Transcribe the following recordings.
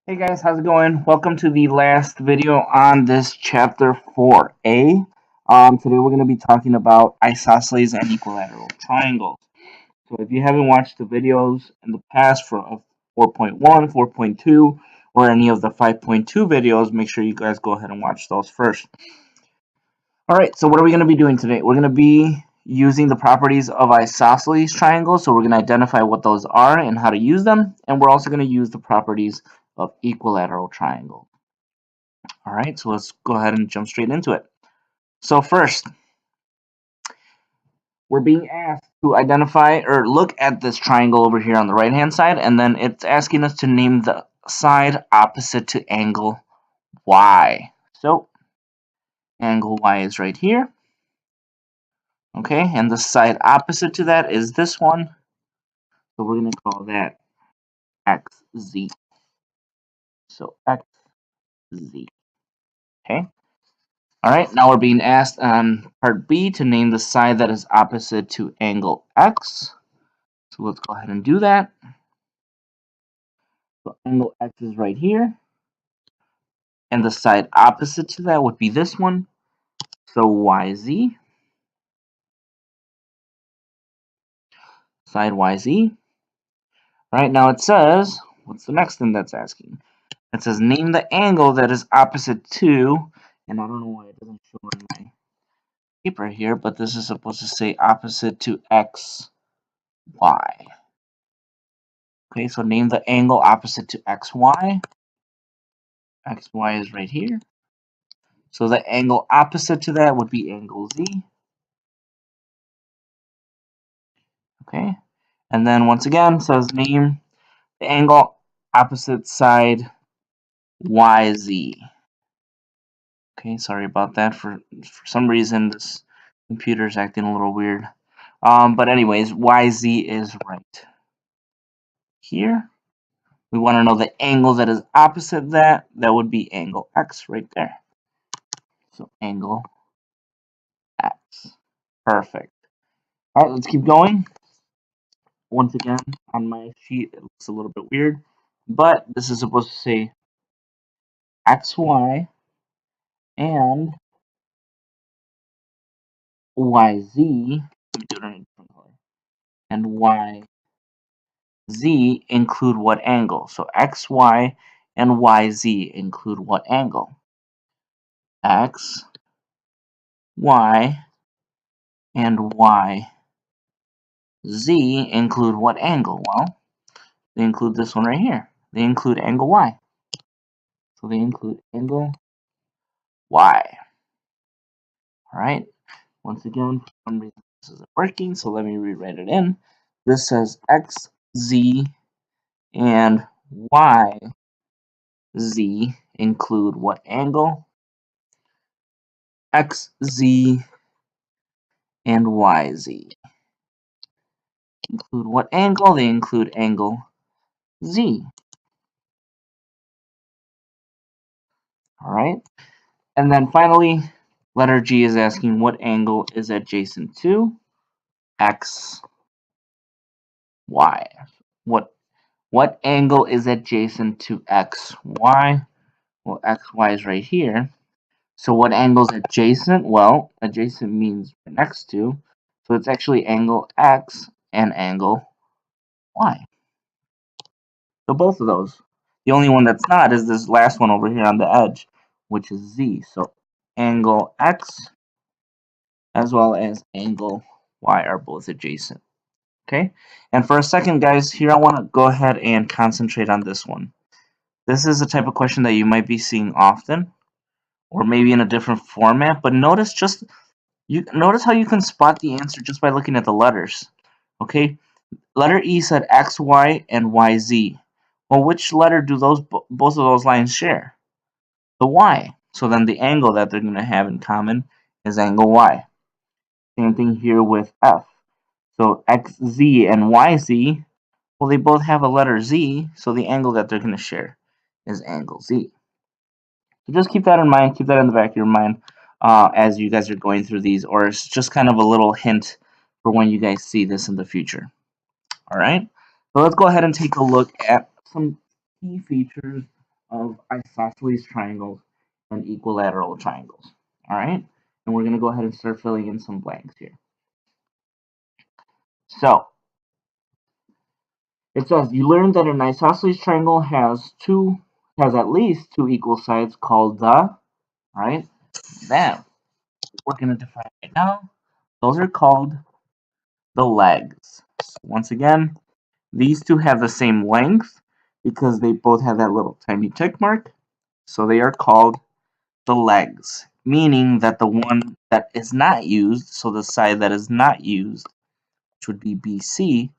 Hey guys, how's it going? Welcome to the last video on this chapter 4a. Today we're going to be talking about isosceles and equilateral triangles. So if you haven't watched the videos in the past for 4.1, 4.2, or any of the 5.2 videos, make sure you guys go ahead and watch those first. Alright, so what are we going to be doing today? We're going to be using the properties of isosceles triangles, so we're going to identify what those are and how to use them, and we're also going to use the properties of equilateral triangle. Alright, so let's go ahead and jump straight into it. So first, we're being asked to identify or look at this triangle over here on the right hand side, and then it's asking us to name the side opposite to angle Y. So angle Y is right here. Okay, and the side opposite to that is this one. So we're going to call that XZ. So XZ. Okay. Alright, now we're being asked on part B to name the side that is opposite to angle X. So let's go ahead and do that. So angle X is right here. And the side opposite to that would be this one. So YZ. Side YZ. Alright, now it says, what's the next thing that's asking? It says name the angle that is opposite to, and I don't know why it doesn't show in my paper here, but this is supposed to say opposite to XY. Okay, so name the angle opposite to XY. XY is right here. So the angle opposite to that would be angle Z. Okay, and then once again says name the angle opposite side YZ. Okay, sorry about that. For some reason this computer is acting a little weird. But anyways, YZ is right here. We want to know the angle that is opposite that. That would be angle X right there. So angle X. Perfect. All right, let's keep going. Once again, on my sheet, it looks a little bit weird, but this is supposed to say XY and YZ. Let me do it in a different color. And YZ include what angle? So XY and YZ include what angle? X, Y, and YZ include what angle? Well, they include this one right here. They include angle Y. So they include angle Y. Alright, once again, for some reason this isn't working, so let me rewrite it in. This says X, Z, and Y, Z include what angle? X, Z, and Y, Z. Include what angle? They include angle Z. Alright, and then finally, letter G is asking what angle is adjacent to X, Y. What angle is adjacent to X, Y? Well, X, Y is right here. So what angle is adjacent? Well, adjacent means next to. So it's actually angle X and angle Y. So both of those. The only one that's not is this last one over here on the edge, which is Z. So angle X as well as angle Y are both adjacent. Okay? And for a second, guys, here I want to go ahead and concentrate on this one. This is a type of question that you might be seeing often, or maybe in a different format, but notice how you can spot the answer just by looking at the letters. Okay? Letter E said X, Y, and Y, Z. Well, which letter do both of those lines share? The Y. So then the angle that they're going to have in common is angle Y. Same thing here with F. So XZ and YZ, well, they both have a letter Z, so the angle that they're going to share is angle Z. So just keep that in mind, keep that in the back of your mind as you guys are going through these, or it's just kind of a little hint for when you guys see this in the future. All right, so let's go ahead and take a look at some key features of isosceles triangles and equilateral triangles. All right, and we're going to go ahead and start filling in some blanks here. So it says you learned that an isosceles triangle has at least two equal sides called the, right? Then we're going to define right now. Those are called the legs. So once again, these two have the same length because they both have that little tiny check mark. So they are called the legs, meaning that the one that is not used, so the side that is not used, which would be BC,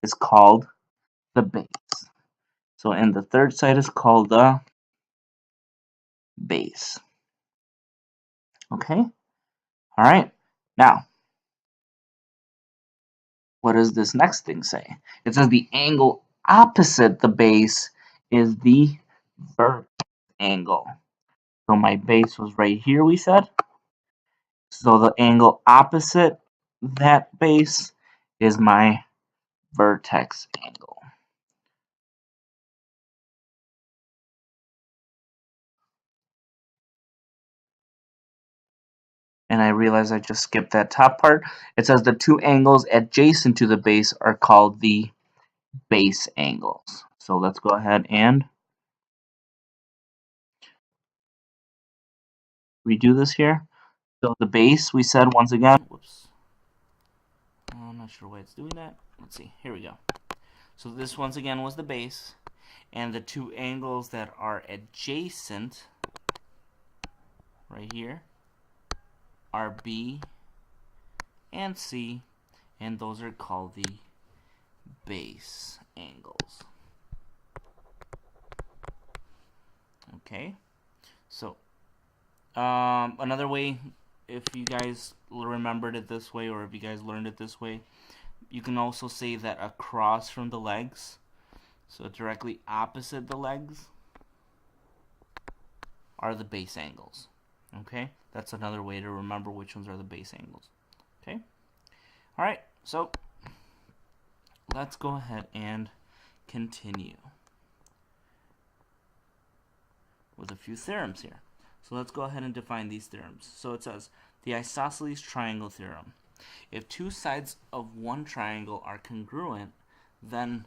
is called the base. So and the third side is called the base. Okay? All right. Now, what does this next thing say? It says the angle opposite the base is the vertex angle. So my base was right here, we said. So the angle opposite that base is my vertex angle. And I realize I just skipped that top part. It says the two angles adjacent to the base are called the base angles. So let's go ahead and redo this here. So the base, we said once again, whoops. I'm not sure why it's doing that. Let's see, here we go. So this once again was the base, and the two angles that are adjacent right here are B and C, and those are called the base angles. Okay, so another way, if you guys remembered it this way, or if you guys learned it this way, you can also say that across from the legs, so directly opposite the legs, are the base angles. Okay, that's another way to remember which ones are the base angles. Okay, all right, so let's go ahead and continue with a few theorems here. So let's go ahead and define these theorems. So it says the isosceles triangle theorem. If two sides of one triangle are congruent, then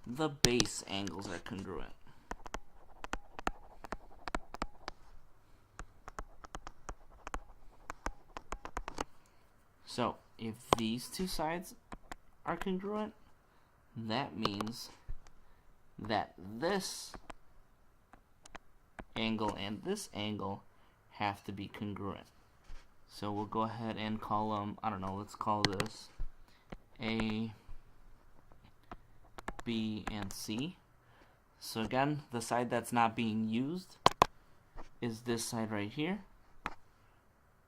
the base angles are congruent. So if these two sides are congruent, that means that this angle and this angle have to be congruent. So we'll go ahead and call them, I don't know, let's call this A, B, and C. So again, the side that's not being used is this side right here.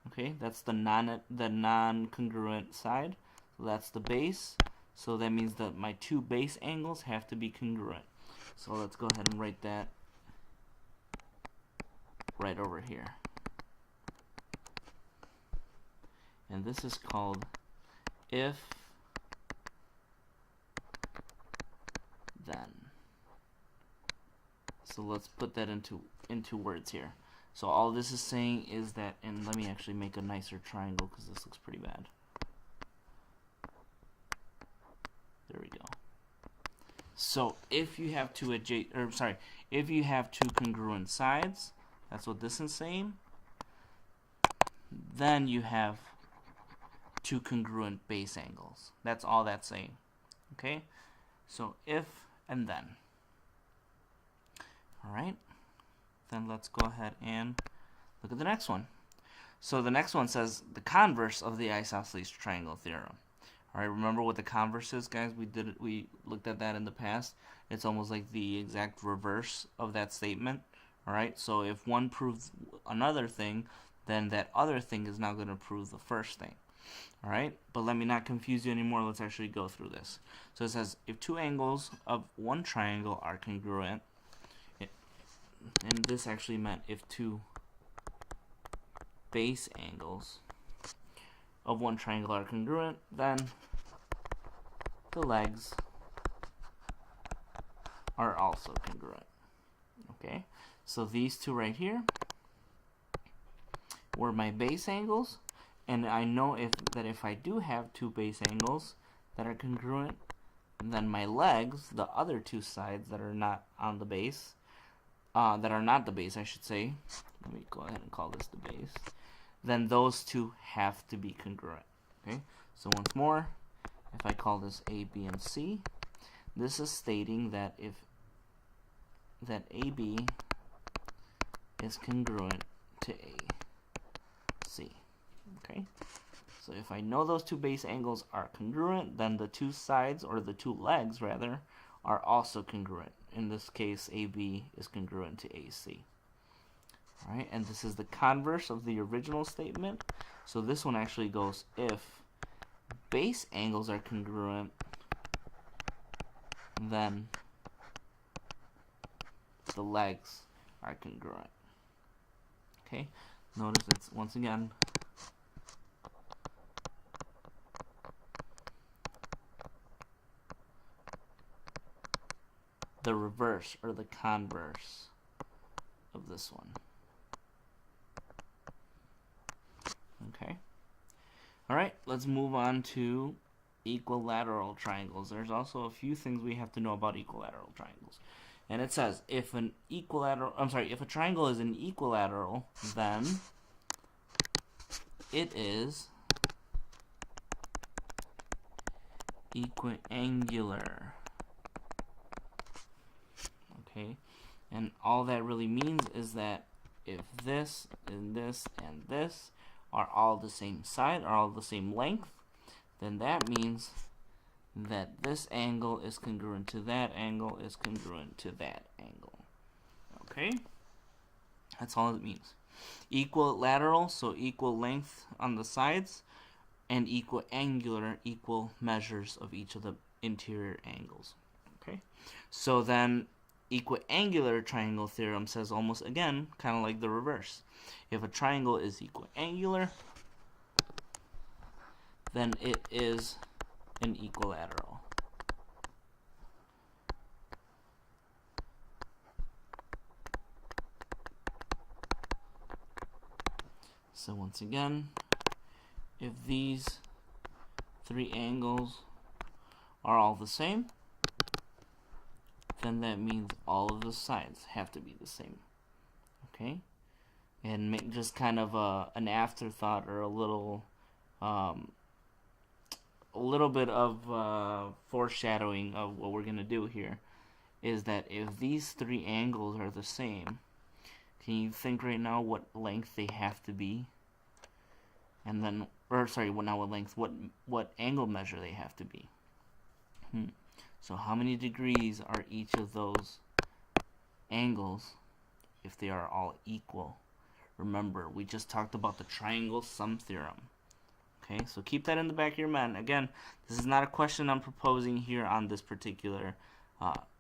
Okay, that's the non-congruent side. So that's the base. So that means that my two base angles have to be congruent. So let's go ahead and write that right over here. And this is called if then. So let's put that into words here. So all this is saying is that, and let me actually make a nicer triangle because this looks pretty bad. There we go. So if you have two if you have two congruent sides, that's what this is saying, then you have two congruent base angles. That's all that's saying. Okay? So if and then. Alright? Then let's go ahead and look at the next one. So the next one says the converse of the isosceles triangle theorem. Alright, remember what the converse is, guys? We looked at that in the past. It's almost like the exact reverse of that statement. Alright, so if one proves another thing, then that other thing is now going to prove the first thing. Alright, but let me not confuse you anymore. Let's actually go through this. So it says if two angles of one triangle are congruent, and this actually meant if two base angles of one triangle are congruent, then the legs are also congruent. Okay, so these two right here were my base angles, and I know that if I do have two base angles that are congruent, then my legs, the other two sides that are not on the base, that are not the base, I should say, let me go ahead and call this the base, then those two have to be congruent. Okay, so once more, if I call this A, B, and C, this is stating that AB is congruent to AC. Okay, so if I know those two base angles are congruent, then the two sides, or the two legs rather, are also congruent. In this case, AB is congruent to AC. All right, and this is the converse of the original statement. So this one actually goes, if base angles are congruent, then the legs are congruent. Okay, notice it's once again the reverse or the converse of this one. Okay. All right, let's move on to equilateral triangles. There's also a few things we have to know about equilateral triangles. And it says if a triangle is an equilateral, then it is equiangular. Okay? And all that really means is that if this and this and this are all the same side, are all the same length, then that means that this angle is congruent to that angle is congruent to that angle. Okay? That's all it means. Equilateral, so equal length on the sides, and equiangular, equal measures of each of the interior angles. Okay? So then equiangular triangle theorem says almost again, kind of like the reverse. If a triangle is equiangular, then it is an equilateral. So once again, if these three angles are all the same, then that means all of the sides have to be the same. Okay? And just kind of an afterthought or a little bit of foreshadowing of what we're going to do here is that if these three angles are the same, can you think right now what length they have to be? And then, or sorry, not what length, what angle measure they have to be. So how many degrees are each of those angles if they are all equal? Remember, we just talked about the Triangle Sum Theorem. Okay, so keep that in the back of your mind. Again, this is not a question I'm proposing here on this particular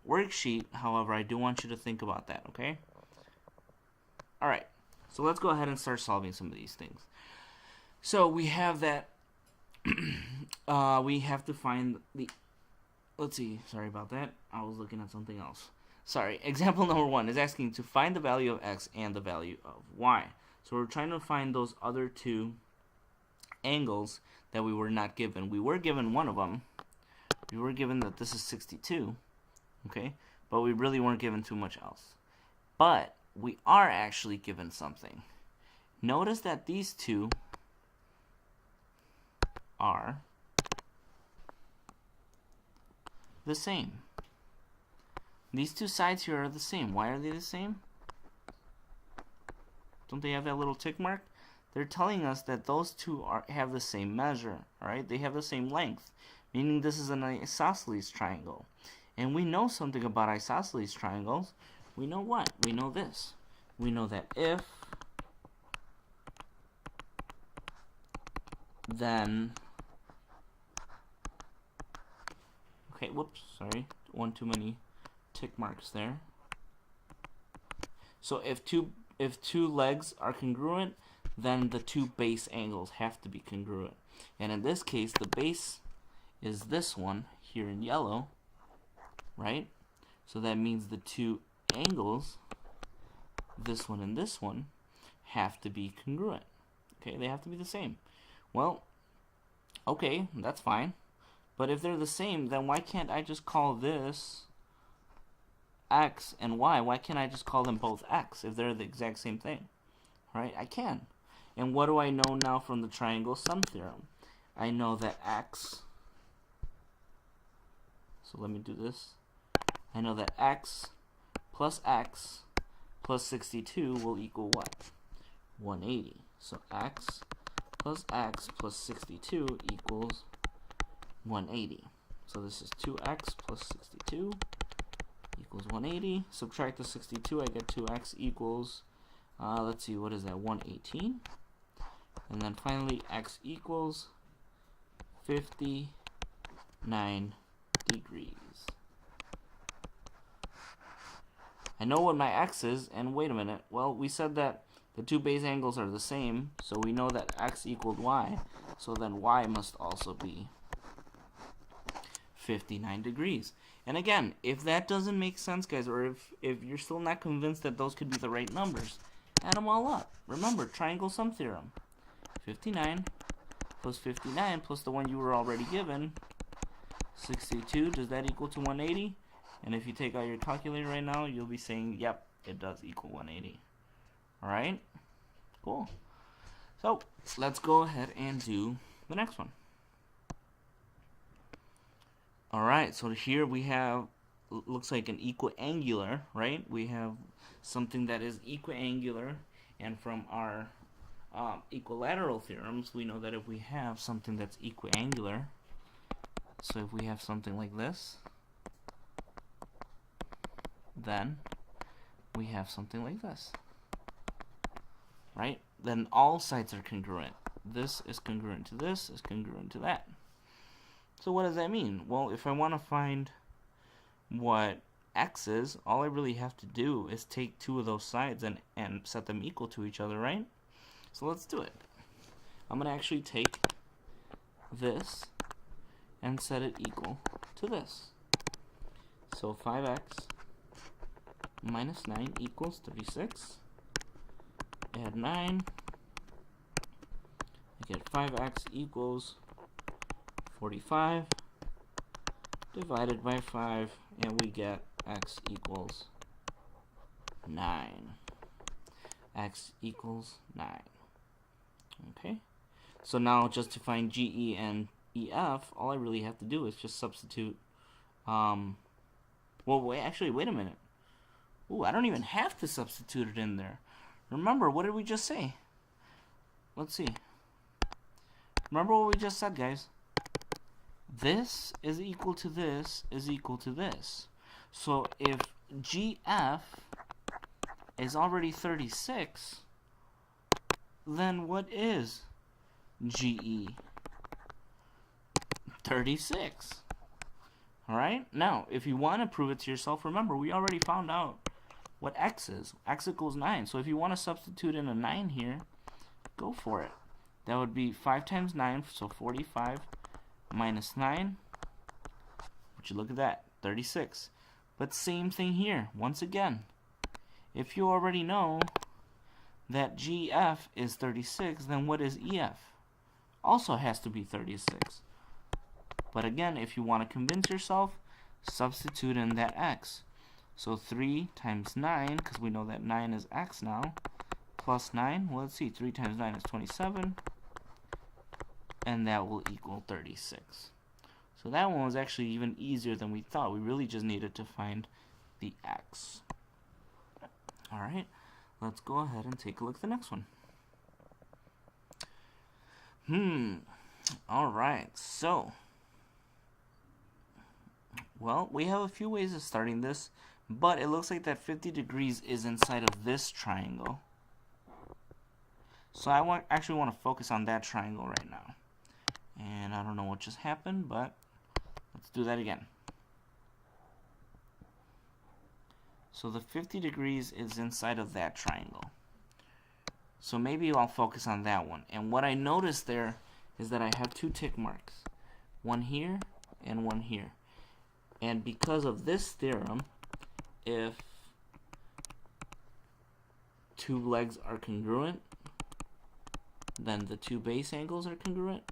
worksheet. However, I do want you to think about that, okay? All right, so let's go ahead and start solving some of these things. So we have that, we have to find the, let's see, sorry about that. I was looking at something else. Sorry, example number 1 is asking to find the value of x and the value of y. So we're trying to find those other two angles that we were not given. We were given one of them. We were given that this is 62, okay? But we really weren't given too much else. But we are actually given something. Notice that these two are the same. These two sides here are the same. Why are they the same? Don't they have that little tick mark? They're telling us that those two have the same measure, alright? They have the same length, meaning this is an isosceles triangle. And we know something about isosceles triangles. We know what? We know this. We know that if, then, okay, whoops, sorry, one too many tick marks there. So if two legs are congruent, then the two base angles have to be congruent. And in this case, the base is this one here in yellow, right? So that means the two angles, this one and this one, have to be congruent. Okay, they have to be the same. Well, okay, that's fine. But if they're the same, then why can't I just call this x and y? Why can't I just call them both x if they're the exact same thing? Right? I can. And what do I know now from the Triangle Sum Theorem? I know that x, so let me do this. I know that x plus 62 will equal what? 180. So x plus 62 equals 180. So this is 2x plus 62 equals 180. Subtract the 62, I get 2x equals, let's see, what is that, 118? And then finally, x equals 59 degrees. I know what my x is, and wait a minute. Well, we said that the two base angles are the same, so we know that x equaled y. So then y must also be 59 degrees. And again, if that doesn't make sense, guys, or if you're still not convinced that those could be the right numbers, add them all up. Remember, Triangle Sum Theorem. 59 plus 59 plus the one you were already given, 62, does that equal to 180? And if you take out your calculator right now, you'll be saying, yep, it does equal 180. Alright? Cool. So, let's go ahead and do the next one. Alright, so here we have, looks like an equiangular, right? We have something that is equiangular, and from our equilateral theorems, we know that if we have something that's equiangular, so if we have something like this, then we have something like this, right? Then all sides are congruent. This is congruent to this, is congruent to that. So what does that mean? Well, if I want to find what x is, all I really have to do is take two of those sides and set them equal to each other, right? So let's do it. I'm going to actually take this and set it equal to this. So 5x minus 9 equals 36. Add 9. I get 5x equals 45 divided by 5, and we get x equals 9. X equals 9. Okay, so now just to find GE and EF, all I really have to do is just substitute. Well, wait a minute. Ooh, I don't even have to substitute it in there. Remember, what did we just say? Let's see. Remember what we just said, guys. This is equal to this is equal to this. So if GF is already 36, then what is GE? 36. Alright? Now, if you want to prove it to yourself, remember, we already found out what x is. X equals 9. So if you want to substitute in a 9 here, go for it. That would be 5 times 9, so 45 minus 9. Would you look at that? 36. But same thing here. Once again, if you already know that GF is 36, then what is EF? Also has to be 36. But again, if you want to convince yourself, substitute in that x. So 3 times 9, because we know that 9 is x now, plus 9, well, let's see, 3 times 9 is 27, and that will equal 36. So that one was actually even easier than we thought. We really just needed to find the x. Alright, let's go ahead and take a look at the next one. Alright, so, well, we have a few ways of starting this, but it looks like that 50 degrees is inside of this triangle. So I actually want to focus on that triangle right now. And I don't know what just happened, but let's do that again. So the 50 degrees is inside of that triangle. So maybe I'll focus on that one. And what I noticed there is that I have two tick marks. One here and one here. And because of this theorem, if two legs are congruent, then the two base angles are congruent,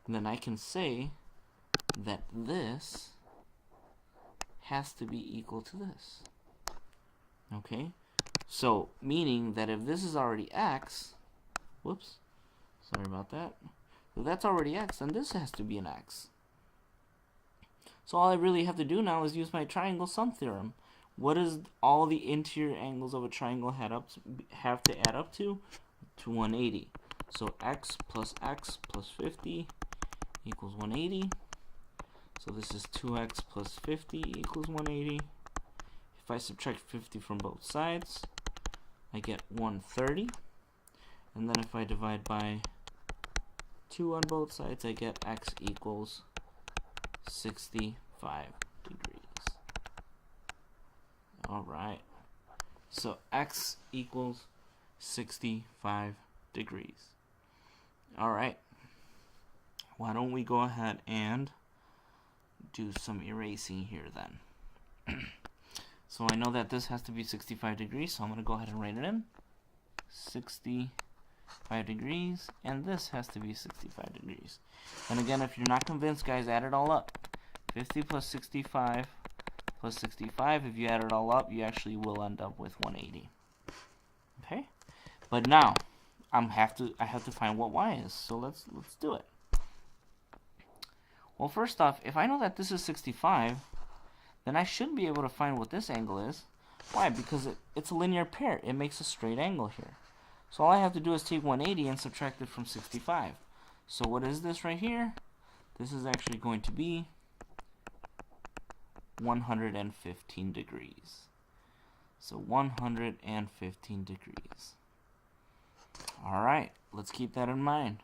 and then I can say that this has to be equal to this. Okay? So, meaning that if this is already x, whoops, sorry about that. If that's already x, then this has to be an x. So all I really have to do now is use my triangle sum theorem. What does all the interior angles of a triangle have to add up to? To 180. So x plus 50 equals 180. So this is 2x plus 50 equals 180. If I subtract 50 from both sides, I get 130. And then if I divide by 2 on both sides, I get x equals 65 degrees. Alright. So x equals 65 degrees. Alright. Why don't we go ahead and do some erasing here then. So I know that this has to be 65 degrees, so I'm going to go ahead and write it in. 65 degrees, and this has to be 65 degrees. And again, if you're not convinced, guys, add it all up. 50 plus 65 plus 65, if you add it all up, you actually will end up with 180. Okay? But now, I have to find what y is, so let's do it. Well, first off, if I know that this is 65, then I should be able to find what this angle is. Why? Because it's a linear pair. It makes a straight angle here. So all I have to do is take 180 and subtract it from 65. So what is this right here? This is actually going to be 115 degrees. So 115 degrees. Alright, let's keep that in mind.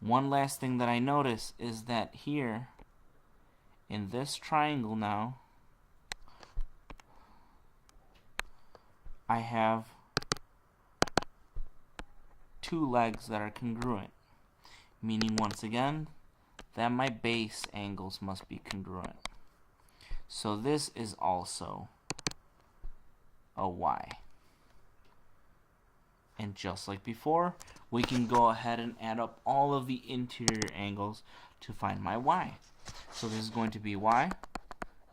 One last thing that I notice is that here, in this triangle now, I have two legs that are congruent, meaning once again that my base angles must be congruent. So this is also a y. And just like before, we can go ahead and add up all of the interior angles to find my y. So this is going to be y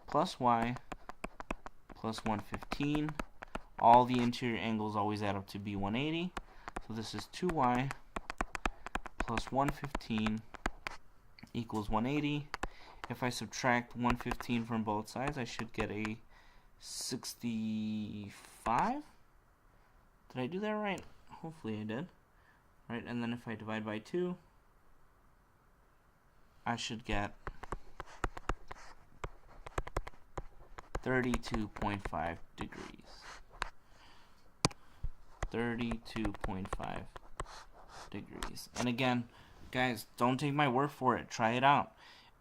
plus 115. All the interior angles always add up to be 180. So this is 2y plus 115 equals 180. If I subtract 115 from both sides, I should get a 65. Did I do that right? Hopefully I did. Right, and then if I divide by 2, I should get 32.5 degrees. 32.5 degrees. And again, guys, don't take my word for it. Try it out.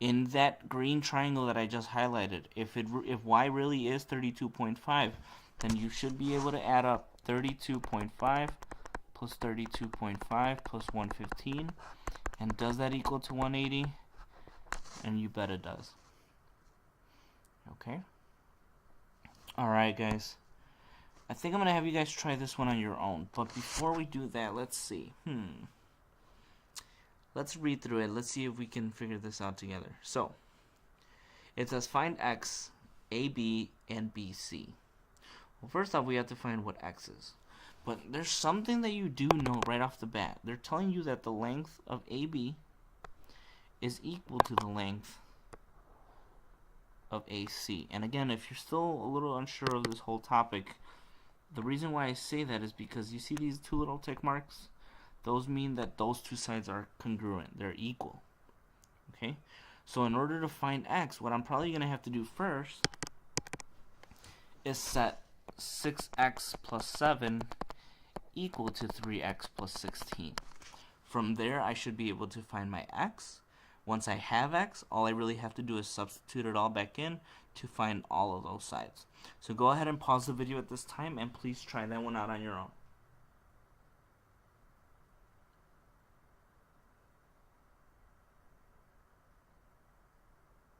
In that green triangle that I just highlighted, if y really is 32.5, then you should be able to add up 32.5 plus 32.5 plus 115. And does that equal to 180? And you bet it does. Okay? Alright, guys. I think I'm going to have you guys try this one on your own. But before we do that, let's see. Let's read through it. Let's see if we can figure this out together. So, it says find x, AB, and BC. Well, first off, we have to find what x is. But there's something that you do know right off the bat. They're telling you that the length of AB is equal to the length of AC. And again, if you're still a little unsure of this whole topic, the reason why I say that is because you see these two little tick marks? Those mean that those two sides are congruent. They're equal. Okay? So in order to find x, what I'm probably going to have to do first is set 6x plus 7 equal to 3x plus 16. From there, I should be able to find my x. Once I have x, all I really have to do is substitute it all back in to find all of those sides. So go ahead and pause the video at this time, and please try that one out on your own.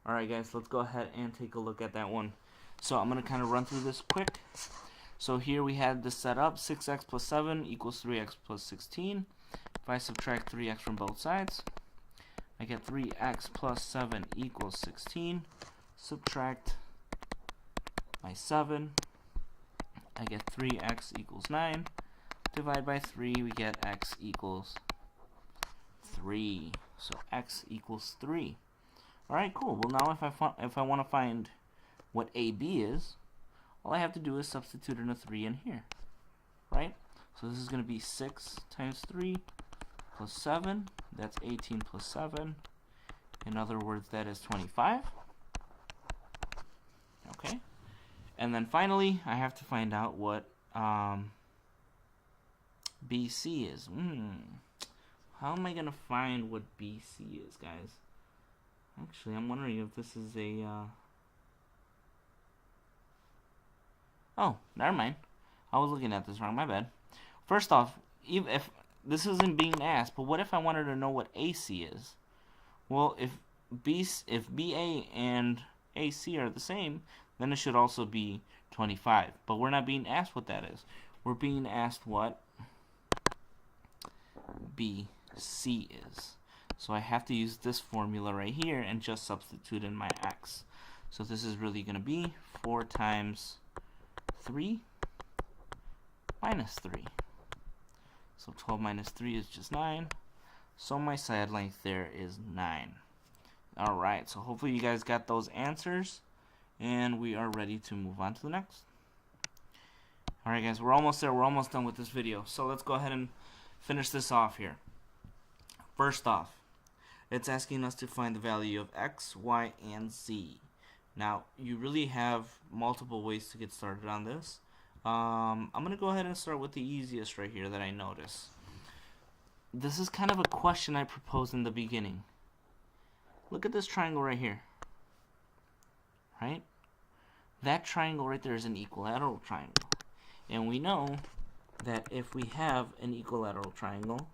Alright guys, let's go ahead and take a look at that one. So I'm going to kind of run through this quick. So here we had this set up, 6x plus 7 equals 3x plus 16. If I subtract 3x from both sides, I get 3x plus 7 equals 16. Subtract my 7, I get 3x equals 9. Divide by 3, we get x equals 3. So x equals 3. Alright, cool. Well, now if I want to find what AB is, all I have to do is substitute in a 3 in here. Right? So this is going to be 6 times 3 plus 7. That's 18 plus 7. In other words, that is 25. Okay? And then finally, I have to find out what BC is. How am I going to find what BC is, guys? Actually, I'm wondering if this is a... Oh, never mind. I was looking at this wrong. My bad. First off, if this isn't being asked, but what if I wanted to know what AC is? Well, if BA and AC are the same, then it should also be 25. But we're not being asked what that is. We're being asked what BC is. So I have to use this formula right here and just substitute in my x. So this is really going to be 4 times 3 minus 3. So 12 minus 3 is just 9. So my side length there is 9. Alright, so hopefully you guys got those answers, and we are ready to move on to the next. Alright guys, we're almost there. We're almost done with this video. So let's go ahead and finish this off here. First off, it's asking us to find the value of x, y, and z. Now, you really have multiple ways to get started on this. I'm going to go ahead and start with the easiest right here that I notice. This is kind of a question I proposed in the beginning. Look at this triangle right here. Right? That triangle right there is an equilateral triangle. And we know that if we have an equilateral triangle,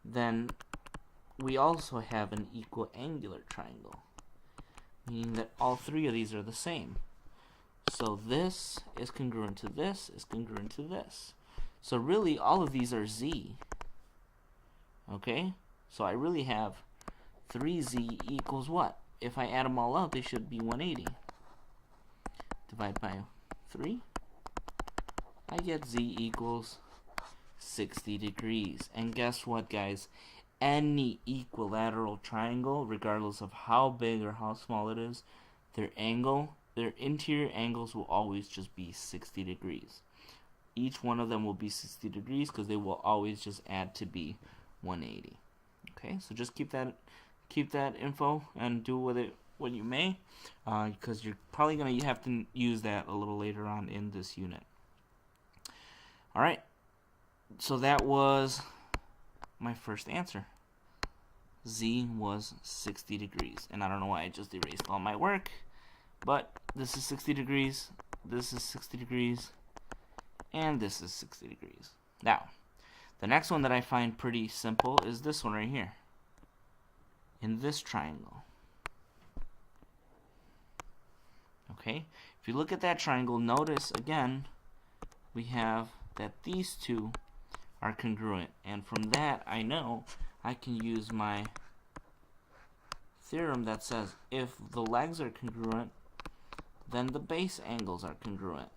then we also have an equiangular triangle, meaning that all three of these are the same. So this is congruent to this, is congruent to this. So really all of these are z. Okay? So I really have 3z equals what? If I add them all up, they should be 180. Divide by 3. I get z equals 60 degrees. And guess what, guys? Any equilateral triangle, regardless of how big or how small it is, their interior angles will always just be 60 degrees. Each one of them will be 60 degrees because they will always just add to be 180. Okay, so just keep that info and do with it what you may, because you're probably going to have to use that a little later on in this unit. Alright, so that was my first answer. Z was 60 degrees. And I don't know why I just erased all my work, but this is 60 degrees, this is 60 degrees, and this is 60 degrees. Now, the next one that I find pretty simple is this one right here. In this triangle. Okay, if you look at that triangle, notice again, we have that these two are congruent. And from that, I know I can use my theorem that says if the legs are congruent, then the base angles are congruent.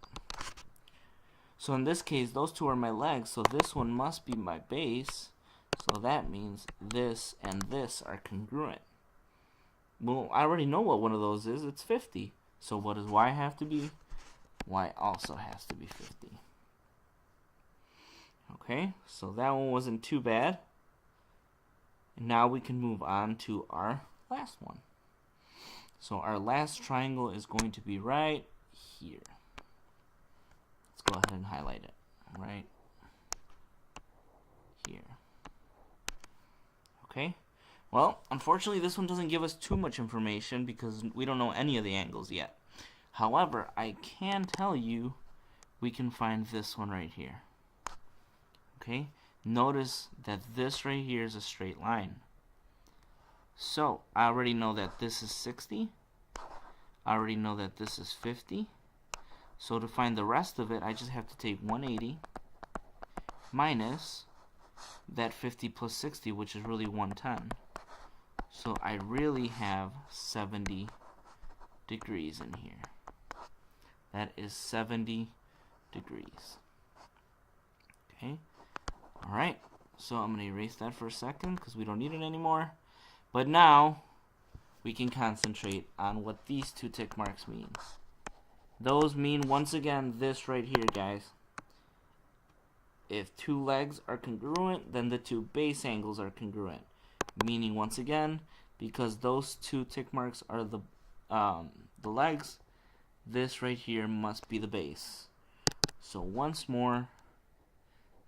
So in this case, those two are my legs, so this one must be my base. So that means this and this are congruent. Well, I already know what one of those is. It's 50. So what does y have to be? Y also has to be 50. Okay, so that one wasn't too bad. And now we can move on to our last one. So our last triangle is going to be right here. Let's go ahead and highlight it. Right here. Okay, well, unfortunately this one doesn't give us too much information because we don't know any of the angles yet. However, I can tell you we can find this one right here. Okay, notice that this right here is a straight line. So I already know that this is 60. I already know that this is 50. So to find the rest of it, I just have to take 180 minus that 50 plus 60, which is really 110. So I really have 70 degrees in here. That is 70 degrees. Okay. All right. So I'm going to erase that for a second because we don't need it anymore. But now we can concentrate on what these two tick marks mean. Those mean, once again, this right here, guys. If two legs are congruent, then the two base angles are congruent. Meaning, once again, because those two tick marks are the legs, this right here must be the base. So once more,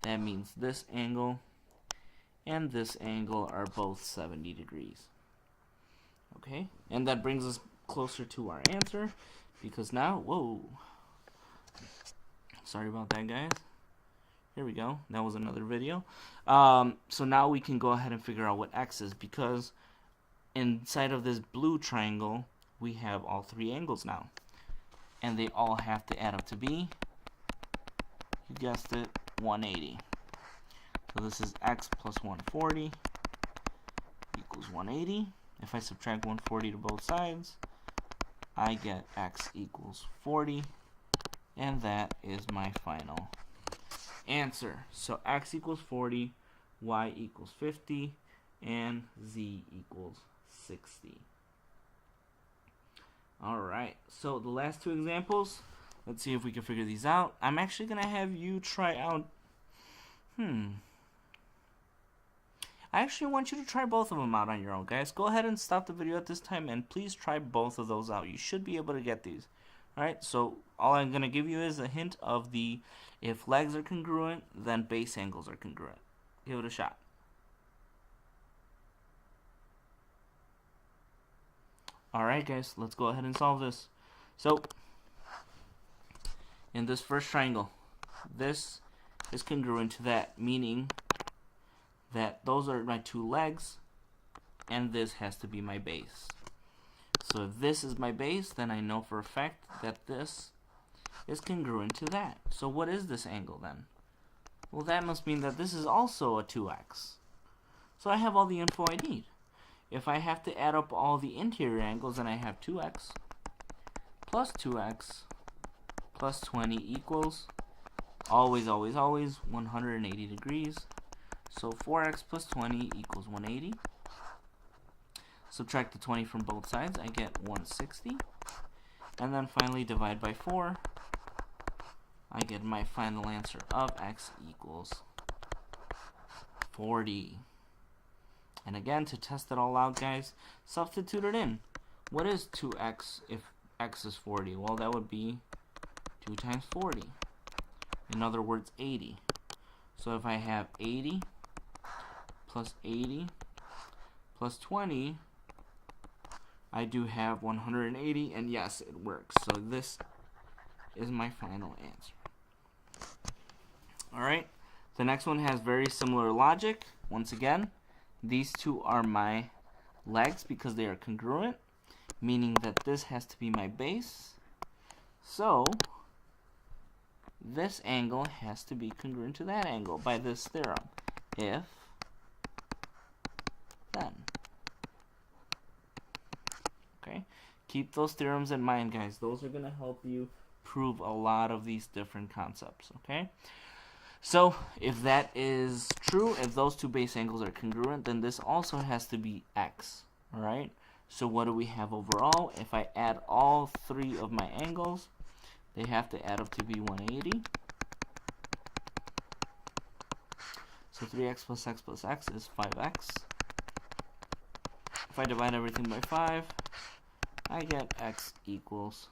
that means this angle and this angle are both 70 degrees. Okay, and that brings us closer to our answer, because now, whoa, sorry about that, guys. Here we go. That was another video. So now we can go ahead and figure out what x is, because inside of this blue triangle, we have all three angles now. And they all have to add up to be, you guessed it, 180. So this is x plus 140 equals 180. If I subtract 140 to both sides, I get x equals 40. And that is my final answer. So x equals 40, y equals 50, and z equals 60. Alright, so the last two examples, let's see if we can figure these out. I'm actually going to have you try out, I actually want you to try both of them out on your own, guys. Go ahead and stop the video at this time and please try both of those out. You should be able to get these. Alright, so all I'm going to give you is a hint of the, if legs are congruent, then base angles are congruent. Give it a shot. Alright, guys, let's go ahead and solve this. So, in this first triangle, this is congruent to that, meaning that those are my two legs, and this has to be my base. So if this is my base, then I know for a fact that this is congruent to that. So what is this angle then? Well, that must mean that this is also a 2x. So I have all the info I need. If I have to add up all the interior angles, then I have 2x plus 2x plus 20 equals, always, always, always, 180 degrees. So 4x plus 20 equals 180. Subtract the 20 from both sides, I get 160. And then finally divide by 4. I get my final answer of x equals 40. And again, to test it all out, guys, substitute it in. What is 2x if x is 40? Well, that would be 2 times 40. In other words, 80. So if I have 80 plus 80 plus 20, I do have 180, and yes, it works. So this is my final answer. Alright, the next one has very similar logic. Once again, these two are my legs because they are congruent, meaning that this has to be my base. So this angle has to be congruent to that angle by this theorem. If, then. Okay, keep those theorems in mind, guys. Those are going to help you prove a lot of these different concepts. Okay, so if that is true, if those two base angles are congruent, then this also has to be x. All right, so what do we have overall? If I add all three of my angles, they have to add up to be 180. So 3x plus x is 5x. If I divide everything by 5, I get x equals,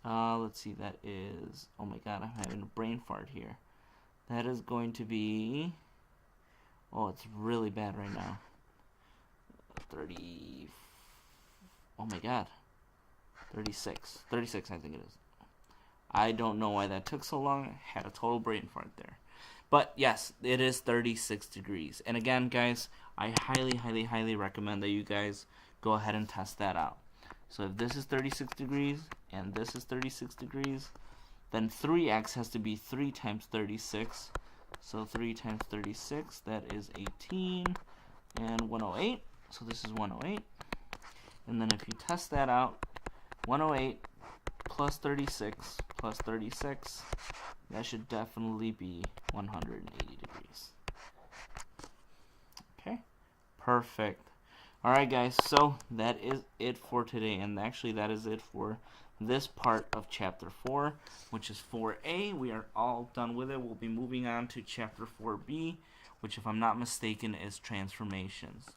let's see, that is, oh my god, I'm having a brain fart here. That is going to be, oh, it's really bad right now. 30, oh my god, 36 I think it is. I don't know why that took so long. I had a total brain fart there. But yes, it is 36 degrees. And again, guys, I highly, highly, highly recommend that you guys go ahead and test that out. So if this is 36 degrees and this is 36 degrees, Then 3x has to be 3 times 36. So 3 times 36, that is 18, and 108. So this is 108. And then if you test that out, 108 plus 36 plus 36, that should definitely be 180 degrees. Okay, perfect. Alright guys, so that is it for today, and actually that is it for this part of chapter 4, which is 4a. We are all done with it. We'll be moving on to chapter 4b, which if I'm not mistaken is transformations.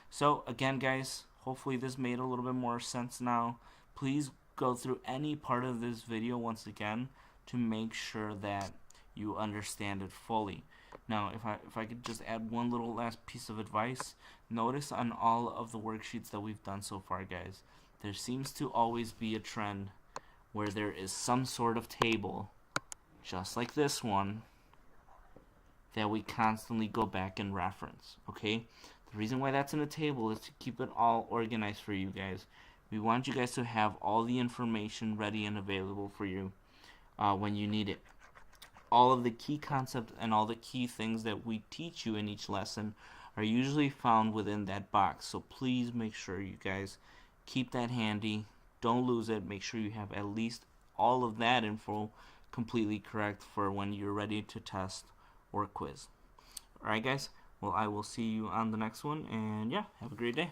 So again guys, hopefully this made a little bit more sense now. Please go through any part of this video once again to make sure that you understand it fully. Now if I could just add one little last piece of advice, notice on all of the worksheets that we've done so far guys, there seems to always be a trend where there is some sort of table, just like this one, that we constantly go back and reference. Okay, the reason why that's in a table is to keep it all organized for you guys. We want you guys to have all the information ready and available for you when you need it. All of the key concepts and all the key things that we teach you in each lesson are usually found within that box. So please make sure you guys keep that handy. Don't lose it. Make sure you have at least all of that info completely correct for when you're ready to test or quiz. Alright guys, well I will see you on the next one, and yeah, have a great day.